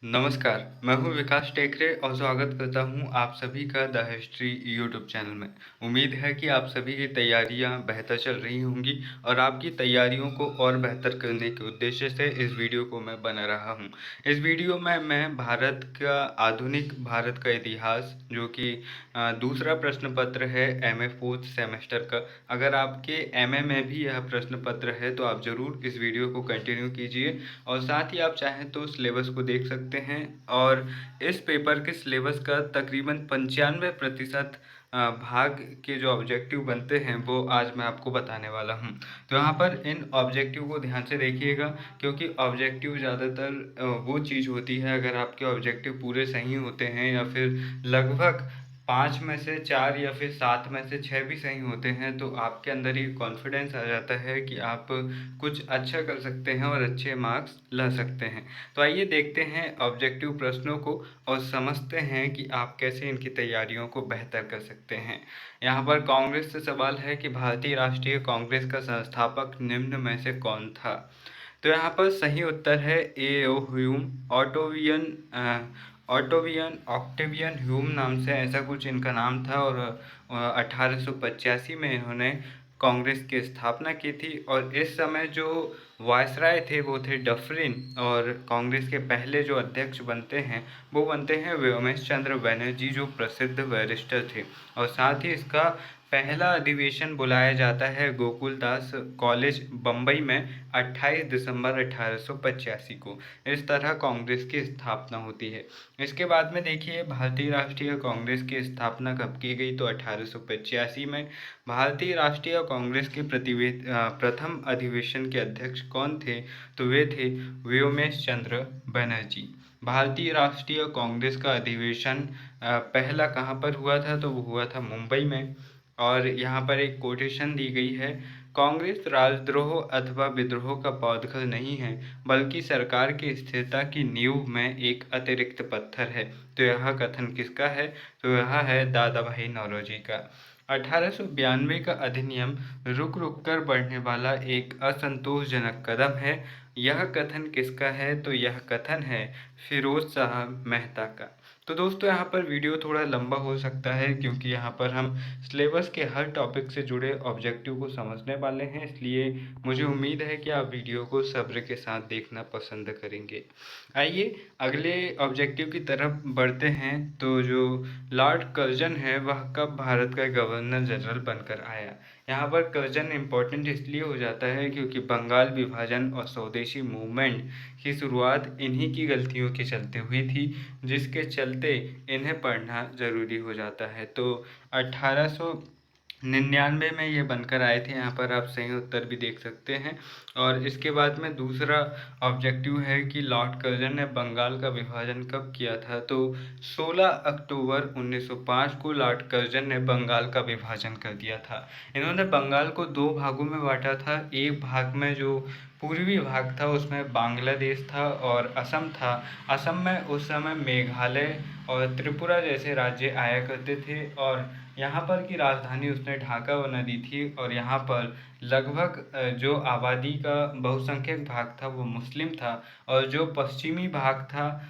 नमस्कार, मैं हूँ विकास टेकरे और स्वागत करता हूँ आप सभी का द हिस्ट्री यूट्यूब चैनल में। उम्मीद है कि आप सभी की तैयारियाँ बेहतर चल रही होंगी और आपकी तैयारियों को और बेहतर करने के उद्देश्य से इस वीडियो को मैं बना रहा हूँ। इस वीडियो में मैं भारत का आधुनिक भारत का इतिहास जो कि दूसरा प्रश्न पत्र है एमए फोर्थ सेमेस्टर का। अगर आपके एमए में भी यह प्रश्न पत्र है तो आप ज़रूर इस वीडियो को कंटिन्यू कीजिए और साथ ही आप चाहें तो सिलेबस को देख सकते हैं। और इस पेपर के सिलेबस का तकरीबन 95% भाग के जो ऑब्जेक्टिव बनते हैं वो आज मैं आपको बताने वाला हूं। तो यहाँ पर इन ऑब्जेक्टिव को ध्यान से देखिएगा, क्योंकि ऑब्जेक्टिव ज़्यादातर वो चीज़ होती है, अगर आपके ऑब्जेक्टिव पूरे सही होते हैं या फिर लगभग 5 में से 4 या फिर 7 में से 6 भी सही होते हैं तो आपके अंदर ये कॉन्फिडेंस आ जाता है कि आप कुछ अच्छा कर सकते हैं और अच्छे मार्क्स ला सकते हैं। तो आइए देखते हैं ऑब्जेक्टिव प्रश्नों को और समझते हैं कि आप कैसे इनकी तैयारियों को बेहतर कर सकते हैं। यहाँ पर कांग्रेस से सवाल है कि भारतीय राष्ट्रीय कांग्रेस का संस्थापक निम्न में से कौन था। तो यहाँ पर सही उत्तर है ए ओ ह्यूम। ऑटोवियन ऑक्टेवियन ह्यूम नाम से ऐसा कुछ इनका नाम था और 1885 में इन्होंने कांग्रेस की स्थापना की थी। और इस समय जो वायसराय थे वो थे डफरिन, और कांग्रेस के पहले जो अध्यक्ष बनते हैं वो बनते हैं व्योमेश चंद्र बनर्जी, जो प्रसिद्ध बैरिस्टर थे। और साथ ही इसका पहला अधिवेशन बुलाया जाता है गोकुलदास कॉलेज बम्बई में 28 दिसंबर 1885 को। इस तरह कांग्रेस की स्थापना होती है। इसके बाद में देखिए भारतीय राष्ट्रीय कांग्रेस की स्थापना कब की गई, तो 1885 में। भारतीय राष्ट्रीय कांग्रेस के प्रथम अधिवेशन के अध्यक्ष कौन थे, तो वे थे व्योमेश चंद्र बनर्जी। भारतीय राष्ट्रीय कांग्रेस का अधिवेशन पहला कहाँ पर हुआ था, तो वो हुआ था मुंबई में। और यहाँ पर एक कोटेशन दी गई है, कांग्रेस राजद्रोह अथवा विद्रोह का पौधगल नहीं है, बल्कि सरकार की स्थिरता की नींव में एक अतिरिक्त पत्थर है। तो यह कथन किसका है, तो यह है दादा भाई नौरोजी का। 1892 का अधिनियम रुक रुक कर बढ़ने वाला एक असंतोषजनक कदम है। यह कथन किसका है, तो यह कथन है फिरोज शाह मेहता का। तो दोस्तों यहाँ पर वीडियो थोड़ा लंबा हो सकता है, क्योंकि यहाँ पर हम सिलेबस के हर टॉपिक से जुड़े ऑब्जेक्टिव को समझने वाले हैं, इसलिए मुझे उम्मीद है कि आप वीडियो को सब्र के साथ देखना पसंद करेंगे। आइए अगले ऑब्जेक्टिव की तरफ बढ़ते हैं। तो जो लॉर्ड कर्जन है वह कब भारत का गवर्नर जनरल बनकर आया। यहाँ पर कर्जन इम्पोर्टेंट इसलिए हो जाता है क्योंकि बंगाल विभाजन और स्वदेशी मूवमेंट की शुरुआत इन्हीं की गलतियों के चलते हुई थी, जिसके चलते इन्हें पढ़ना ज़रूरी हो जाता है। तो 1899 में ये बनकर आए थे। यहाँ पर आप सही उत्तर भी देख सकते हैं। और इसके बाद में दूसरा ऑब्जेक्टिव है कि लॉर्ड कर्जन ने बंगाल का विभाजन कब किया था, तो 16 अक्टूबर 1905 को लॉर्ड कर्जन ने बंगाल का विभाजन कर दिया था। इन्होंने बंगाल को दो भागों में बांटा था। एक भाग में जो पूर्वी भाग था उसमें बांग्लादेश था और असम था। असम में उस समय मेघालय और त्रिपुरा जैसे राज्य आया करते थे, और यहाँ पर की राजधानी उसने ढाका बना दी थी। और यहाँ पर लगभग जो आबादी का बहुसंख्यक भाग था वो मुस्लिम था, और जो पश्चिमी भाग था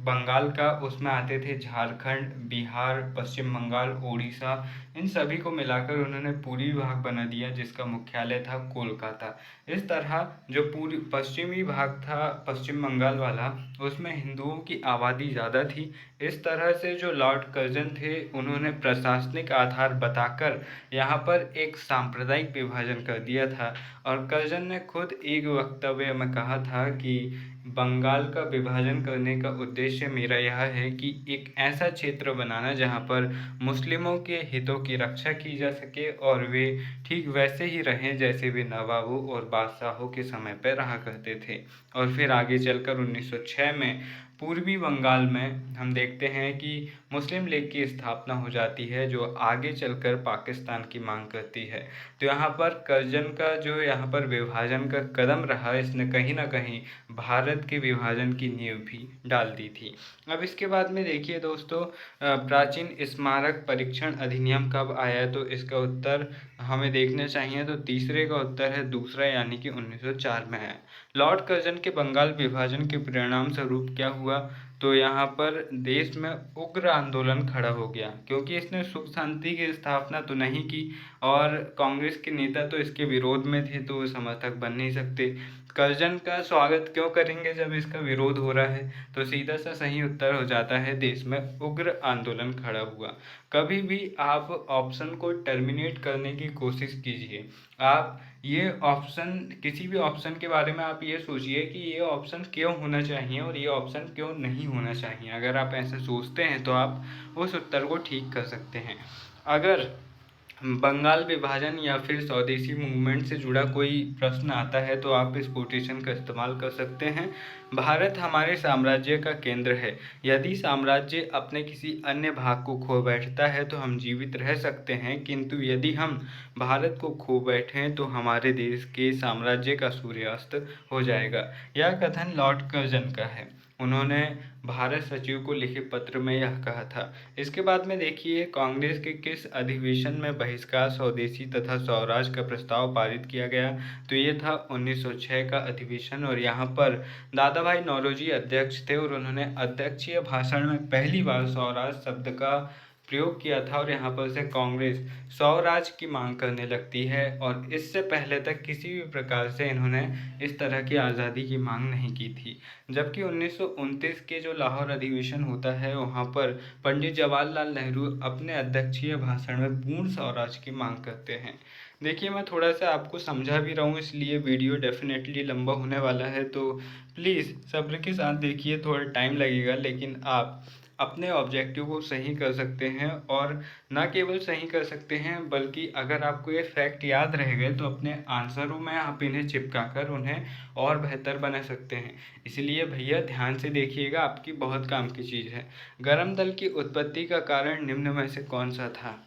बंगाल का, उसमें आते थे झारखंड, बिहार, पश्चिम बंगाल, उड़ीसा। इन सभी को मिलाकर उन्होंने पूर्वी भाग बना दिया, जिसका मुख्यालय था कोलकाता। इस तरह जो पूर्वी पश्चिमी भाग था पश्चिम बंगाल वाला, उसमें हिंदुओं की आबादी ज़्यादा थी। इस तरह से जो लॉर्ड कर्जन थे उन्होंने प्रशासनिक आधार बताकर यहाँ पर एक सांप्रदायिक विभाजन कर दिया था। और कर्जन ने खुद एक वक्तव्य में कहा था कि बंगाल का विभाजन करने का उद्देश्य मेरा यह है कि एक ऐसा क्षेत्र बनाना जहाँ पर मुस्लिमों के हितों की रक्षा की जा सके और वे ठीक वैसे ही रहें जैसे वे नवाबों और बादशाहों के समय पर रहा करते थे। और फिर आगे चलकर 1906 में पूर्वी बंगाल में हम देखते हैं कि मुस्लिम लीग की स्थापना हो जाती है, जो आगे चलकर पाकिस्तान की मांग करती है। तो यहाँ पर कर्जन का जो यहाँ पर विभाजन का कदम रहा, इसने कहीं ना कहीं भारत के विभाजन की नींव भी डाल दी थी। अब इसके बाद में देखिए दोस्तों, प्राचीन स्मारक परीक्षण अधिनियम कब आया, तो इसका उत्तर हमें देखना चाहिए तो तीसरे का उत्तर है दूसरा, यानी कि 1904 में आया। लॉर्ड कर्जन के बंगाल विभाजन के परिणाम स्वरूप क्या हुआ, तो यहाँ पर देश में उग्र आंदोलन खड़ा हो गया, क्योंकि इसने सुख शांति की स्थापना तो नहीं की और कांग्रेस के नेता तो इसके विरोध में थे, तो वो समर्थक बन नहीं सकते। कर्जन का स्वागत क्यों करेंगे जब इसका विरोध हो रहा है, तो सीधा सा सही उत्तर हो जाता है देश में उग्र आंदोलन खड़ा हुआ। कभी भी आप ऑप्शन को टर्मिनेट करने की कोशिश कीजिए। आप ये ऑप्शन, किसी भी ऑप्शन के बारे में आप ये सोचिए कि ये ऑप्शन क्यों होना चाहिए और ये ऑप्शन क्यों नहीं होना चाहिए। अगर आप ऐसे सोचते हैं तो आप उस उत्तर को ठीक कर सकते हैं। अगर बंगाल विभाजन या फिर स्वदेशी मूवमेंट से जुड़ा कोई प्रश्न आता है तो आप इस कोटेशन का इस्तेमाल कर सकते हैं। भारत हमारे साम्राज्य का केंद्र है। यदि साम्राज्य अपने किसी अन्य भाग को खो बैठता है तो हम जीवित रह सकते हैं, किंतु यदि हम भारत को खो बैठें तो हमारे देश के साम्राज्य का सूर्यास्त हो जाएगा। यह कथन लॉर्ड कर्जन का है। उन्होंने भारत सचिव को लिखे पत्र में यह कहा था। इसके बाद में देखिए, कांग्रेस के किस अधिवेशन में बहिष्कार, स्वदेशी तथा स्वराज का प्रस्ताव पारित किया गया, तो ये था 1906 का अधिवेशन। और यहाँ पर दादा भाई नौरोजी अध्यक्ष थे और उन्होंने अध्यक्षीय भाषण में पहली बार स्वराज शब्द का प्रयोग किया था। और यहाँ पर से कांग्रेस स्वराज की मांग करने लगती है और इससे पहले तक किसी भी प्रकार से इन्होंने इस तरह की आज़ादी की मांग नहीं की थी। जबकि 1929 के जो लाहौर अधिवेशन होता है, वहाँ पर पंडित जवाहरलाल नेहरू अपने अध्यक्षीय भाषण में पूर्ण स्वराज की मांग करते हैं। देखिए, मैं थोड़ा सा आपको समझा भी रहा हूँ, इसलिए वीडियो डेफिनेटली लंबा होने वाला है, तो प्लीज़ सब्र के साथ देखिए। थोड़ा टाइम लगेगा, लेकिन आप अपने ऑब्जेक्टिव को सही कर सकते हैं। और ना केवल सही कर सकते हैं, बल्कि अगर आपको ये फैक्ट याद रह गए तो अपने आंसरों में आप इन्हें चिपका कर उन्हें और बेहतर बना सकते हैं। इसलिए भैया ध्यान से देखिएगा, आपकी बहुत काम की चीज़ है। गरम दल की उत्पत्ति का कारण निम्न में से कौन सा था?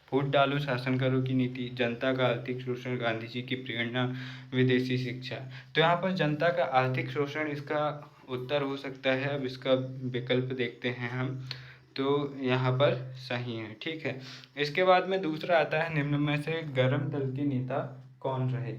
फूट डालो, शासन करो की नीति, जनता का आर्थिक शोषण, गांधी जी की प्रेरणा, विदेशी शिक्षा। तो यहाँ पर जनता का आर्थिक शोषण इसका उत्तर हो सकता है। अब इसका विकल्प देखते हैं हम, तो यहाँ पर सही है, ठीक है। इसके बाद में दूसरा आता है, निम्न में से गरम दल के नेता कौन रहे?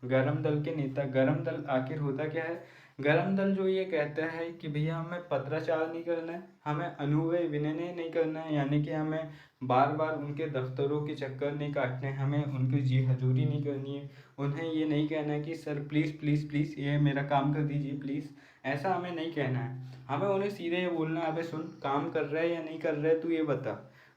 गरम दल के नेता, गरम दल आखिर होता क्या है? गरम दल जो ये कहता है कि भैया हमें पत्राचार नहीं करना है, हमें अनुनय विनय नहीं करना है, यानी कि हमें बार बार उनके दफ्तरों के चक्कर नहीं काटने, हमें उनकी जी हजूरी नहीं करनी है, उन्हें ये नहीं कहना है कि सर प्लीज़ प्लीज़ प्लीज़ ये मेरा काम कर दीजिए प्लीज़, ऐसा हमें नहीं कहना है। हमें उन्हें सीधे ये बोलना है, अबे सुन, काम कर रहा है या नहीं कर रहा है तू ये बता,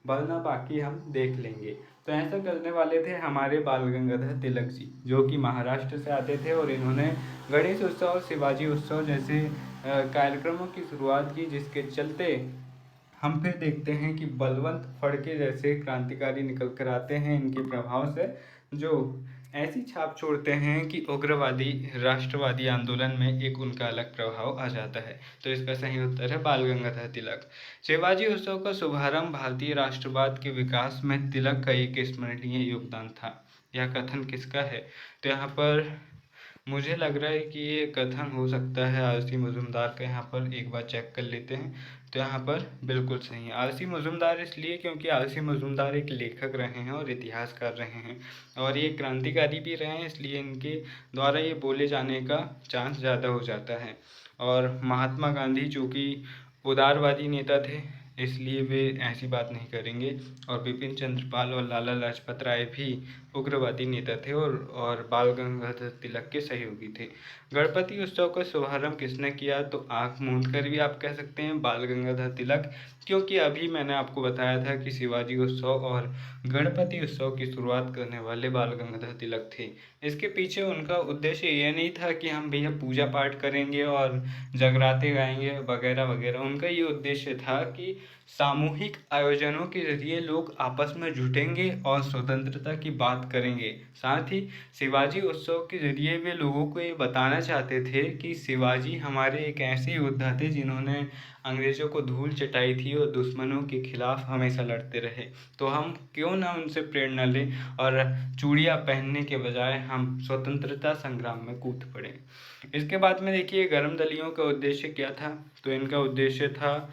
वरना बाकी हम देख लेंगे। तो ऐसा करने वाले थे हमारे बाल गंगाधर तिलक जी, जो कि महाराष्ट्र से आते थे और इन्होंने गणेश उत्सव और शिवाजी उत्सव जैसे कार्यक्रमों की शुरुआत की, जिसके चलते हम फिर देखते हैं कि बलवंत फड़के जैसे क्रांतिकारी निकल कर आते हैं इनके प्रभाव से, जो ऐसी छाप छोड़ते हैं कि उग्रवादी राष्ट्रवादी आंदोलन में एक उनका अलग प्रभाव आ जाता है। तो इसका सही उत्तर है बाल गंगाधर तिलक। शिवाजी उत्सव का शुभारंभ भारतीय राष्ट्रवाद के विकास में तिलक का एक स्मरणीय योगदान था। यह कथन किसका है? तो यहाँ पर मुझे लग रहा है कि ये कथन हो सकता है आरसी मजुमदार का। यहाँ पर एक बार चेक कर लेते हैं, तो यहाँ पर बिल्कुल सही है आरसी मजुमदार, इसलिए क्योंकि आरसी मजुमदार एक लेखक रहे हैं और इतिहासकार रहे हैं और ये क्रांतिकारी भी रहे हैं, इसलिए इनके द्वारा ये बोले जाने का चांस ज़्यादा हो जाता है। और महात्मा गांधी चूँकि उदारवादी नेता थे, इसलिए वे ऐसी बात नहीं करेंगे। और बिपिन चंद्र पाल और लाला लाजपत राय भी उग्रवादी नेता थे और बाल गंगाधर तिलक के सहयोगी थे। गणपति उत्सव का शुभारंभ किसने किया? तो आंख मूंद कर भी आप कह सकते हैं बाल गंगाधर तिलक, क्योंकि अभी मैंने आपको बताया था कि शिवाजी उत्सव और गणपति उत्सव की शुरुआत करने वाले बाल गंगाधर तिलक थे। इसके पीछे उनका उद्देश्य ये नहीं था कि हम भैया पूजा पाठ करेंगे और जगराते गाएंगे वगैरह वगैरह। उनका ये उद्देश्य था कि सामूहिक आयोजनों के जरिए लोग आपस में जुटेंगे और स्वतंत्रता की बात करेंगे। साथ ही शिवाजी उत्सव के जरिए वे लोगों को ये बताना चाहते थे कि शिवाजी हमारे एक ऐसे योद्धा थे जिन्होंने अंग्रेज़ों को धूल चटाई थी और दुश्मनों के खिलाफ हमेशा लड़ते रहे। तो हम क्यों ना उनसे प्रेरणा लें और चूड़ियाँ पहनने के बजाय हम स्वतंत्रता संग्राम में कूद पड़े। इसके बाद में देखिए गर्म दलियों का उद्देश्य क्या था। तो इनका उद्देश्य था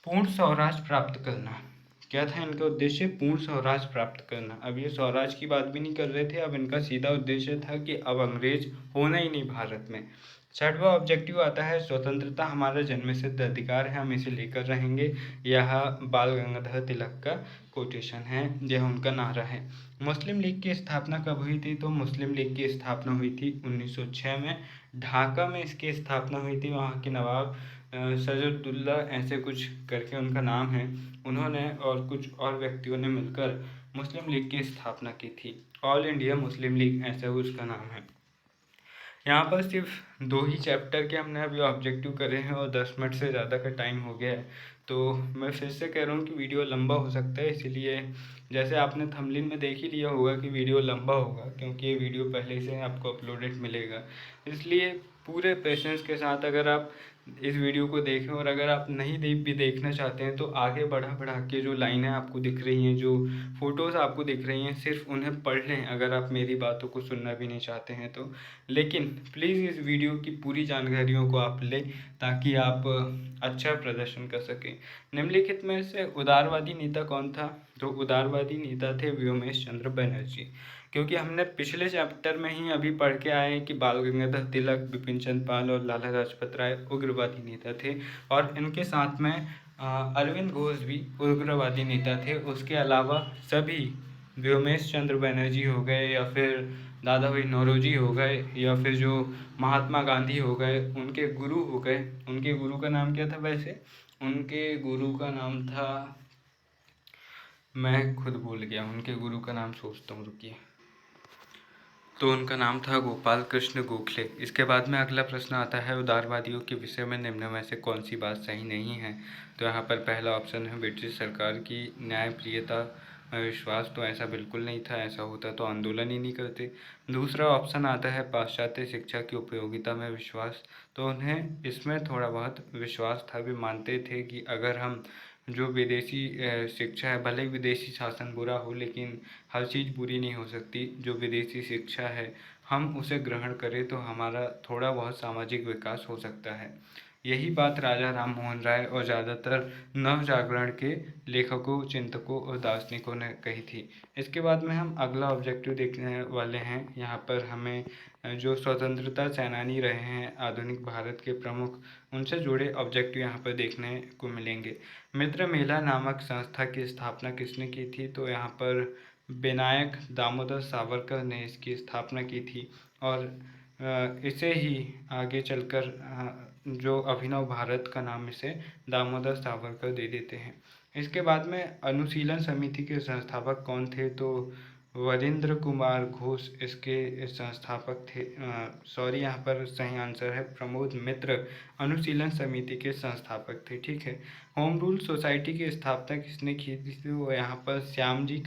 पूर्ण स्वराज प्राप्त करना। क्या था इनका उद्देश्य? पूर्ण स्वराज प्राप्त करना। अब ये स्वराज की बात भी नहीं कर रहे थे, अब इनका सीधा उद्देश्य था कि अब अंग्रेज होना ही नहीं भारत में। छठवां ऑब्जेक्टिव आता है स्वतंत्रता हमारा जन्मसिद्ध अधिकार है, हम इसे लेकर रहेंगे। यह बाल गंगाधर तिलक का कोटेशन है, यह उनका नारा है। मुस्लिम लीग की स्थापना कब हुई थी? तो मुस्लिम लीग की स्थापना हुई थी 1906 में। ढाका में इसकी स्थापना हुई थी। वहाँ के नवाब सैजुद्दौला ऐसे कुछ करके उनका नाम है, उन्होंने और कुछ और व्यक्तियों ने मिलकर मुस्लिम लीग की स्थापना की थी। ऑल इंडिया मुस्लिम लीग ऐसा उसका नाम है। यहाँ पर सिर्फ 2 ही चैप्टर के हमने अभी ऑब्जेक्टिव करे हैं और 10 मिनट से ज़्यादा का टाइम हो गया है। तो मैं फिर से कह रहा हूँ कि वीडियो लंबा हो सकता है, इसीलिए जैसे आपने थंबनेल में देख ही लिया होगा कि वीडियो लंबा होगा, क्योंकि ये वीडियो पहले से आपको अपलोडेड मिलेगा। इसलिए पूरे पेशेंस के साथ अगर आप इस वीडियो को देखें, और अगर आप नहीं भी देखना चाहते हैं तो आगे बढ़ा बढ़ा के जो लाइनें आपको दिख रही हैं, जो फ़ोटोज़ आपको दिख रही हैं, सिर्फ उन्हें पढ़ लें अगर आप मेरी बातों को सुनना भी नहीं चाहते हैं तो। लेकिन प्लीज़ इस वीडियो की पूरी जानकारियों को आप लें ताकि आप अच्छा प्रदर्शन कर सकें। निम्नलिखित में से उदारवादी नेता कौन था? तो उदारवादी नेता थे व्योमेश चंद्र बनर्जी। क्योंकि हमने पिछले चैप्टर में ही अभी पढ़ के आए हैं कि बाल गंगाधर तिलक, बिपिन चंद्र पाल और लाला लाजपत राय उग्रवादी नेता थे, और इनके साथ में अरविंद घोष भी उग्रवादी नेता थे। उसके अलावा सभी व्योमेश चंद्र बनर्जी हो गए, या फिर दादा भाई नौरोजी हो गए, या फिर जो महात्मा गांधी हो गए, उनके गुरु हो गए। उनके गुरु का नाम क्या था वैसे? उनके गुरु का नाम था, मैं खुद भूल गया, उनके गुरु का नाम सोचता हूँ, रुकिए। तो उनका नाम था गोपाल कृष्ण गोखले। इसके बाद में अगला प्रश्न आता है उदारवादियों के विषय में निम्न में से कौन सी बात सही नहीं है? तो यहाँ पर पहला ऑप्शन है ब्रिटिश सरकार की न्यायप्रियता में विश्वास। तो ऐसा बिल्कुल नहीं था, ऐसा होता तो आंदोलन ही नहीं करते। दूसरा ऑप्शन आता है पाश्चात्य शिक्षा की उपयोगिता में विश्वास। तो उन्हें इसमें थोड़ा बहुत विश्वास था, भी मानते थे कि अगर हम जो विदेशी शिक्षा है, भले ही विदेशी शासन बुरा हो लेकिन हर चीज़ बुरी नहीं हो सकती। जो विदेशी शिक्षा है हम उसे ग्रहण करें तो हमारा थोड़ा बहुत सामाजिक विकास हो सकता है। यही बात राजा राम मोहन राय और ज़्यादातर नव जागरण के लेखकों, चिंतकों और दार्शनिकों ने कही थी। इसके बाद में हम अगला ऑब्जेक्टिव देखने वाले हैं। यहाँ पर हमें जो स्वतंत्रता सेनानी रहे हैं आधुनिक भारत के प्रमुख, उनसे जुड़े ऑब्जेक्टिव यहाँ पर देखने को मिलेंगे। मित्र मेला नामक संस्था की स्थापना किसने की थी? तो यहाँ पर विनायक दामोदर सावरकर ने इसकी स्थापना की थी, और इसे ही आगे चलकर जो अभिनव भारत का नाम इसे दामोदर सावरकर दे देते हैं। इसके बाद में अनुशीलन समिति के संस्थापक कौन थे? तो वरिंद्र कुमार घोष इसके संस्थापक थे। सॉरी, यहाँ पर सही आंसर है प्रमोद मित्र अनुशीलन समिति के संस्थापक थे। ठीक है। होम रूल सोसाइटी की स्थापना किसने की थी? तो यहाँ पर श्यामजी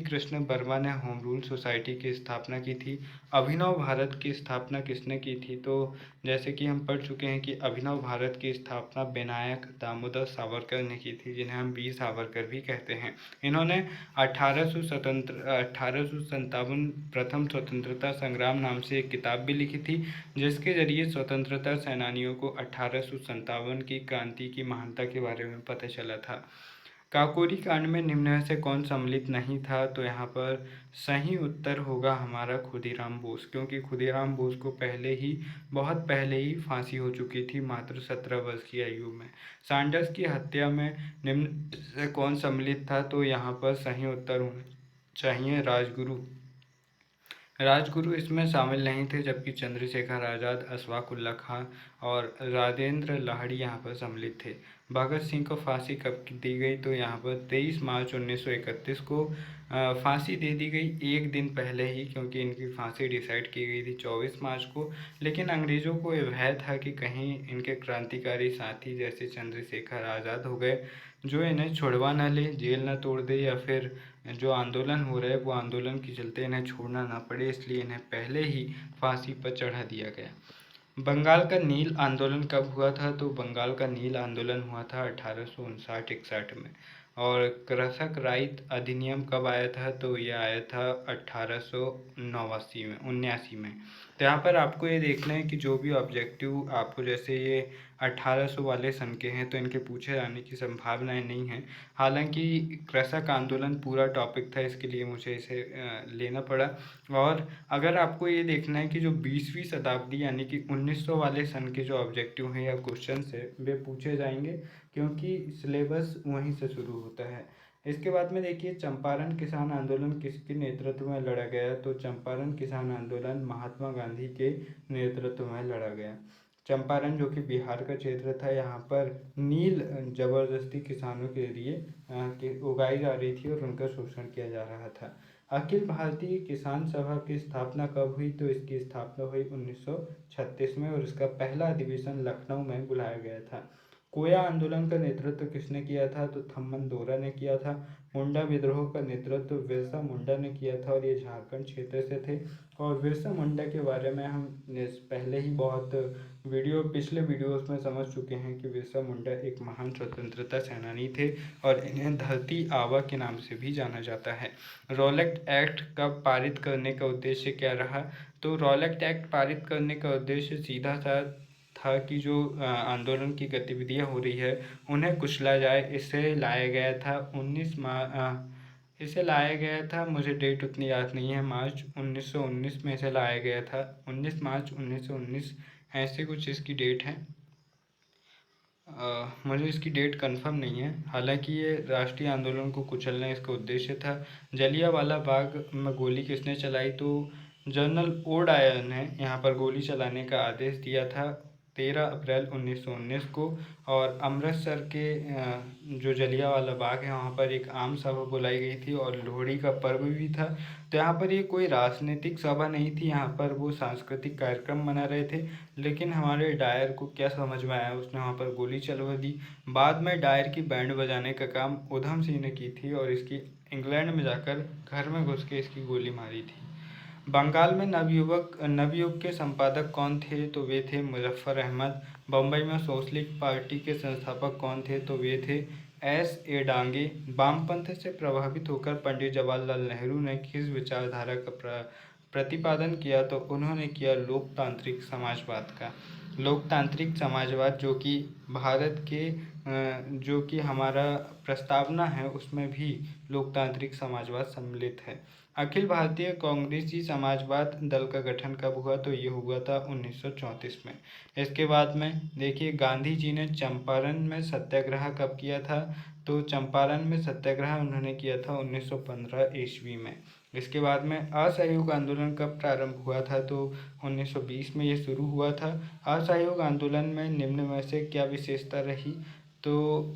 कृष्ण वर्मा ने होम रूल सोसाइटी की स्थापना की थी। अभिनव भारत की स्थापना किसने की थी? तो जैसे कि हम पढ़ चुके हैं कि अभिनव भारत की स्थापना विनायक दामोदर सावरकर ने की थी, जिन्हें हम वीर सावरकर भी कहते हैं। इन्होंने 1857 प्रथम स्वतंत्रता संग्राम नाम से एक किताब भी लिखी थी, जिसके जरिए स्वतंत्रता सेनानियों को 1857 की क्रांति की महानता के बारे में पता चला था। काकोरी कांड में निम्न में से कौन सम्मिलित नहीं था? तो यहाँ पर सही उत्तर होगा हमारा खुदीराम बोस, क्योंकि खुदीराम बोस को बहुत पहले ही फांसी हो चुकी थी, मात्र 17 वर्ष की आयु में। सैंडर्स की हत्या में निम्न से कौन सम्मिलित था? तो यहाँ पर सही उत्तर होना चाहिए राजगुरु इसमें शामिल नहीं थे, जबकि चंद्रशेखर आज़ाद, अशफाक उल्ला खां और राजेंद्र लाहिड़ी यहाँ पर सम्मिलित थे। भगत सिंह को फांसी कब दी गई, तो यहाँ पर 23 मार्च 1931 को फांसी दे दी गई, एक दिन पहले ही, क्योंकि इनकी फांसी डिसाइड की गई थी 24 मार्च को। लेकिन अंग्रेज़ों को ये भय था कि कहीं इनके क्रांतिकारी साथी जैसे चंद्रशेखर आज़ाद हो गए, जो इन्हें छुड़वा न ले, जेल न तोड़ दे, या फिर जो आंदोलन हो रहा है वो आंदोलन के चलते इन्हें छोड़ना ना पड़े, इसलिए इन्हें पहले ही फांसी पर चढ़ा दिया गया। बंगाल का नील आंदोलन कब हुआ था, तो बंगाल का नील आंदोलन हुआ था 1859-61 में। और कृषक राइट अधिनियम कब आया था, तो ये आया था 1889 में। तो यहाँ पर आपको ये देखना है कि जो भी ऑब्जेक्टिव आपको, जैसे ये 1800 वाले सन के हैं, तो इनके पूछे जाने की संभावनाएं नहीं हैं। हालांकि कृषक आंदोलन पूरा टॉपिक था, इसके लिए मुझे इसे लेना पड़ा। और अगर आपको ये देखना है कि जो 20वीं शताब्दी यानी कि 1900 वाले सन के जो ऑब्जेक्टिव हैं या क्वेश्चन है वे पूछे जाएंगे, क्योंकि सिलेबस वहीं से शुरू होता है। इसके बाद में देखिए, चंपारण किसान आंदोलन किसके नेतृत्व में लड़ा गया, तो चंपारण किसान आंदोलन महात्मा गांधी के नेतृत्व में लड़ा गया। चंपारण जो कि बिहार का क्षेत्र था, यहाँ पर नील जबरदस्ती किसानों के लिए उगाई जा रही थी और उनका शोषण किया जा रहा था। अखिल भारतीय किसान सभा की स्थापना कब हुई, तो इसकी स्थापना हुई 1936 में, और इसका पहला अधिवेशन लखनऊ में बुलाया गया था। कोया आंदोलन का नेतृत्व किसने किया था, तो थम्मन दोरा ने किया था। मुंडा विद्रोह का नेतृत्व बिरसा मुंडा ने किया था, और ये झारखंड क्षेत्र से थे। और बिरसा मुंडा के बारे में हम पहले ही बहुत पिछले वीडियोस में समझ चुके हैं कि बिरसा मुंडा एक महान स्वतंत्रता सेनानी थे, और इन्हें धरती आबा के नाम से भी जाना जाता है। रॉलेट एक्ट का पारित करने का उद्देश्य क्या रहा, तो रॉलेट एक्ट पारित करने का उद्देश्य सीधा सा था कि जो आंदोलन की गतिविधियां हो रही है उन्हें कुचला जाए। इसे लाया गया था, मुझे डेट उतनी याद नहीं है, मार्च 1919 में इसे लाया गया था, 19 मार्च 1919 ऐसे कुछ इसकी डेट है। मुझे इसकी डेट कंफर्म नहीं है। हालांकि ये राष्ट्रीय आंदोलन को कुचलना इसका उद्देश्य था। जलियांवाला बाग में गोली किसने चलाई, तो जनरल ओ डायर ने यहाँ पर गोली चलाने का आदेश दिया था 13 अप्रैल 1919 को। और अमृतसर के जो जलियांवाला बाग है वहाँ पर एक आम सभा बुलाई गई थी, और लोहड़ी का पर्व भी था। तो यहाँ पर ये कोई राजनीतिक सभा नहीं थी, यहाँ पर वो सांस्कृतिक कार्यक्रम मना रहे थे। लेकिन हमारे डायर को क्या समझ में आया, उसने वहाँ पर गोली चलवा दी। बाद में डायर की बैंड बजाने का काम उधम सिंह ने की थी, और इसकी इंग्लैंड में जाकर घर में घुस के इसकी गोली मारी थी। बंगाल में नवयुग के संपादक कौन थे, तो वे थे मुजफ्फर अहमद। बम्बई में सोशलिस्ट पार्टी के संस्थापक कौन थे, तो वे थे S. A. डांगे। वामपंथ से प्रभावित होकर पंडित जवाहरलाल नेहरू ने किस विचारधारा का प्रतिपादन किया, तो उन्होंने किया लोकतांत्रिक समाजवाद का। लोकतांत्रिक समाजवाद जो कि भारत के जो कि हमारा प्रस्तावना है उसमें भी लोकतांत्रिक समाजवाद सम्मिलित है। अखिल भारतीय कांग्रेसी समाजवाद दल का गठन कब हुआ, तो ये हुआ था 1934 में। इसके बाद में देखिए, गांधी जी ने चंपारण में सत्याग्रह कब किया था, तो चंपारण में सत्याग्रह उन्होंने किया था 1915 ईस्वी में। इसके बाद में असहयोग आंदोलन कब प्रारंभ हुआ था, तो 1920 में ये शुरू हुआ था। असहयोग आंदोलन में निम्न में से क्या विशेषता रही, तो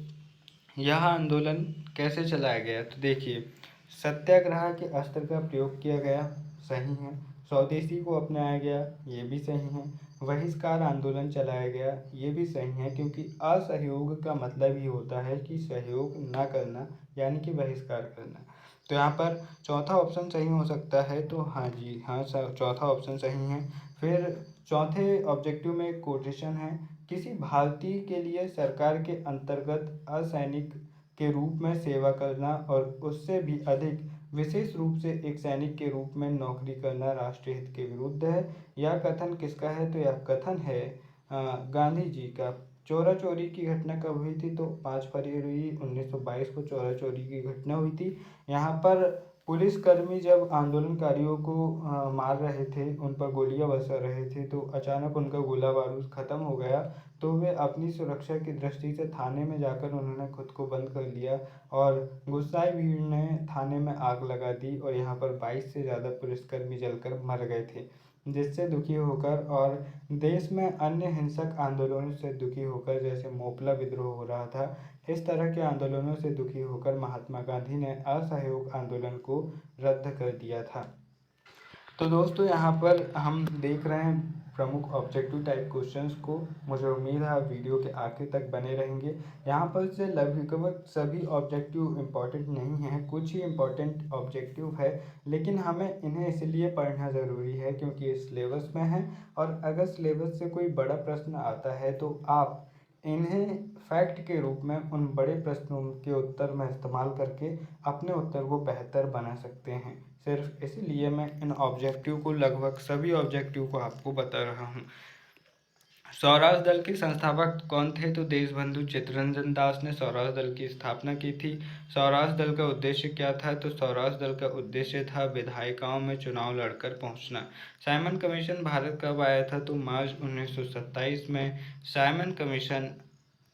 यह आंदोलन कैसे चलाया गया, तो देखिए, सत्याग्रह के अस्त्र का प्रयोग किया गया, सही है। स्वदेशी को अपनाया गया, ये भी सही है। बहिष्कार आंदोलन चलाया गया, ये भी सही है, क्योंकि असहयोग का मतलब ही होता है कि सहयोग ना करना, यानी कि बहिष्कार करना। तो यहाँ पर चौथा ऑप्शन सही हो सकता है, तो हाँ जी हाँ, चौथा ऑप्शन सही है। फिर चौथे ऑब्जेक्टिव में एक कोटेशन है, किसी भारतीय के लिए सरकार के अंतर्गत असैनिक के रूप में सेवा करना और उससे भी अधिक विशेष रूप से एक सैनिक के रूप में नौकरी करना राष्ट्रीय हित के विरुद्ध है। यह कथन किसका है, तो यह कथन है गांधी जी का। चोरा चोरी की घटना कब हुई थी, तो 5 फरवरी 1922 को चोरा चोरी की घटना हुई थी। यहाँ पर पुलिसकर्मी जब आंदोलनकारियों को मार रहे थे, उन पर गोलियां बरसा रहे थे, तो अचानक उनका गोला बारूद ख़त्म हो गया। तो वे अपनी सुरक्षा की दृष्टि से थाने में जाकर उन्होंने खुद को बंद कर लिया, और गुस्साई भीड़ ने थाने में आग लगा दी, और यहाँ पर 22 से ज़्यादा पुलिसकर्मी जलकर मर गए थे। जिससे दुखी होकर और देश में अन्य हिंसक आंदोलनों से दुखी होकर, जैसे मोपला विद्रोह हो रहा था, इस तरह के आंदोलनों से दुखी होकर महात्मा गांधी ने असहयोग आंदोलन को रद्द कर दिया था। तो दोस्तों यहाँ पर हम देख रहे हैं प्रमुख ऑब्जेक्टिव टाइप क्वेश्चंस को। मुझे उम्मीद है आप वीडियो के आखिर तक बने रहेंगे। यहाँ पर से लगभग सभी ऑब्जेक्टिव इम्पॉर्टेंट नहीं हैं, कुछ ही इम्पॉर्टेंट ऑब्जेक्टिव है, लेकिन हमें इन्हें इसलिए पढ़ना ज़रूरी है क्योंकि ये सिलेबस में है, और अगर सिलेबस से कोई बड़ा प्रश्न आता है तो आप इन्हें फैक्ट के रूप में उन बड़े प्रश्नों के उत्तर में इस्तेमाल करके अपने उत्तर को बेहतर बना सकते हैं। सिर्फ इसलिए मैं इन ऑब्जेक्टिव को, लगभग सभी ऑब्जेक्टिव को आपको बता रहा हूँ। स्वराज दल के संस्थापक कौन थे? तो देशबंधु चित्तरंजन दास ने स्वराज दल की स्थापना की थी। स्वराज दल का उद्देश्य क्या था? तो स्वराज दल का उद्देश्य था विधायिकाओं में चुनाव लड़कर पहुंचना। साइमन कमीशन भारत कब आया था? तो मार्च 1927 में साइमन कमीशन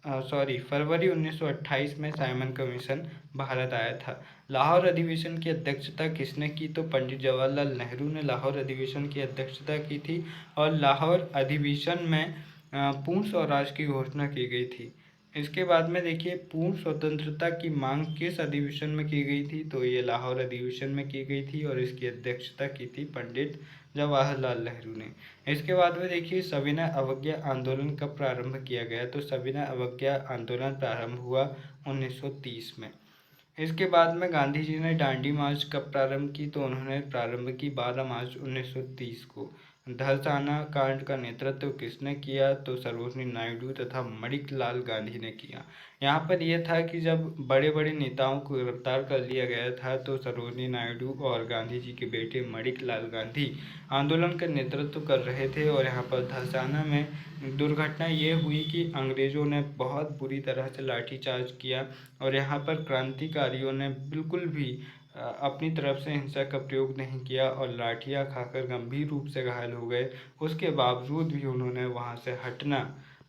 फरवरी 1928 में साइमन कमीशन भारत आया था। लाहौर अधिवेशन की अध्यक्षता किसने की? तो पंडित जवाहरलाल नेहरू ने लाहौर अधिवेशन की अध्यक्षता की थी, और लाहौर अधिवेशन में पूर्ण स्वराज की घोषणा की गई थी। इसके बाद में देखिए, पूर्ण स्वतंत्रता की मांग किस अधिवेशन में की गई थी? तो ये लाहौर अधिवेशन में की गई थी, और इसकी अध्यक्षता की थी पंडित जवाहरलाल नेहरू ने। इसके बाद में देखिए, सविनय अवज्ञा आंदोलन कब प्रारंभ किया गया? तो सविनय अवज्ञा आंदोलन प्रारंभ हुआ 1930 में। इसके बाद में गांधी जी ने दांडी मार्च कब प्रारंभ की? तो उन्होंने प्रारंभ की 12 मार्च 1930 को। धरसाना कांड का नेतृत्व किसने किया? तो सरोजिनी नायडू तथा मणिकलाल गांधी ने किया। यहाँ पर यह था कि जब बड़े बड़े नेताओं को गिरफ्तार कर लिया गया था, तो सरोजिनी नायडू और गांधी जी के बेटे मणिकलाल गांधी आंदोलन का नेतृत्व कर रहे थे। और यहाँ पर धरसाना में दुर्घटना ये हुई कि अंग्रेज़ों ने बहुत बुरी तरह से लाठीचार्ज किया, और यहाँ पर क्रांतिकारियों ने बिल्कुल भी अपनी तरफ से हिंसा का प्रयोग नहीं किया, और लाठियाँ खाकर गंभीर रूप से घायल हो गए। उसके बावजूद भी उन्होंने वहाँ से हटना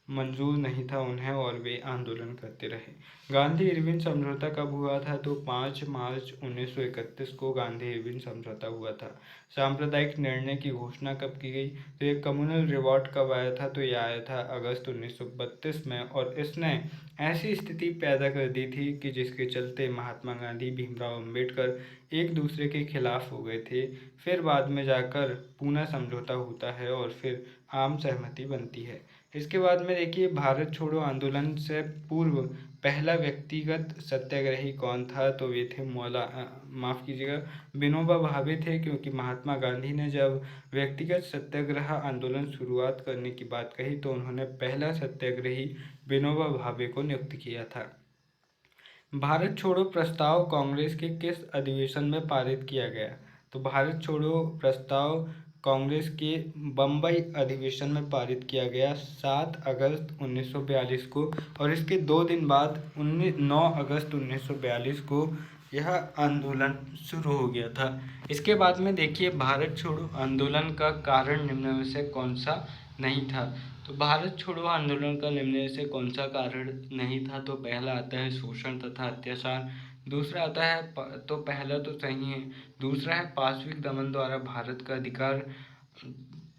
मंजूर नहीं था उन्हें, और वे आंदोलन करते रहे। गांधी इरविन समझौता कब हुआ था? तो 5 मार्च 1931 को गांधी इरविन समझौता हुआ था। सांप्रदायिक निर्णय की घोषणा कब की गई? तो ये कम्युनल रिवॉर्ड कब आया था? तो ये आया था अगस्त 1932 में, और इसने ऐसी स्थिति पैदा कर दी थी कि जिसके चलते महात्मा गांधी, भीमराव अंबेडकर एक दूसरे के खिलाफ हो गए थे। फिर बाद में जाकर पूना समझौता होता है, और फिर आम सहमति बनती है। इसके बाद में देखिए, भारत छोड़ो आंदोलन से पूर्व पहला व्यक्तिगत सत्याग्रही कौन था? तो वे थे माफ़ कीजिएगा, विनोबा भावे थे, क्योंकि महात्मा गांधी ने जब व्यक्तिगत सत्याग्रह आंदोलन शुरुआत करने की बात कही, तो उन्होंने पहला सत्याग्रही विनोबा भावे को नियुक्त किया था। भारत छोड़ो प्रस्ताव कांग्रेस के किस अधिवेशन में पारित किया गया? तो भारत छोड़ो प्रस्ताव कांग्रेस के बम्बई अधिवेशन में पारित किया गया 7 अगस्त 1942 को, और इसके 2 दिन बाद 9 अगस्त 1942 को यह आंदोलन शुरू हो गया था। इसके बाद में देखिए, भारत छोड़ो आंदोलन का कारण निम्न में से कौन सा नहीं था? तो भारत छोड़ो आंदोलन का निम्न से कौन सा कारण नहीं था? तो पहला आता है शोषण तथा अत्याचार, दूसरा आता है तो पहला तो सही है, दूसरा है पाशविक दमन द्वारा भारत का अधिकार,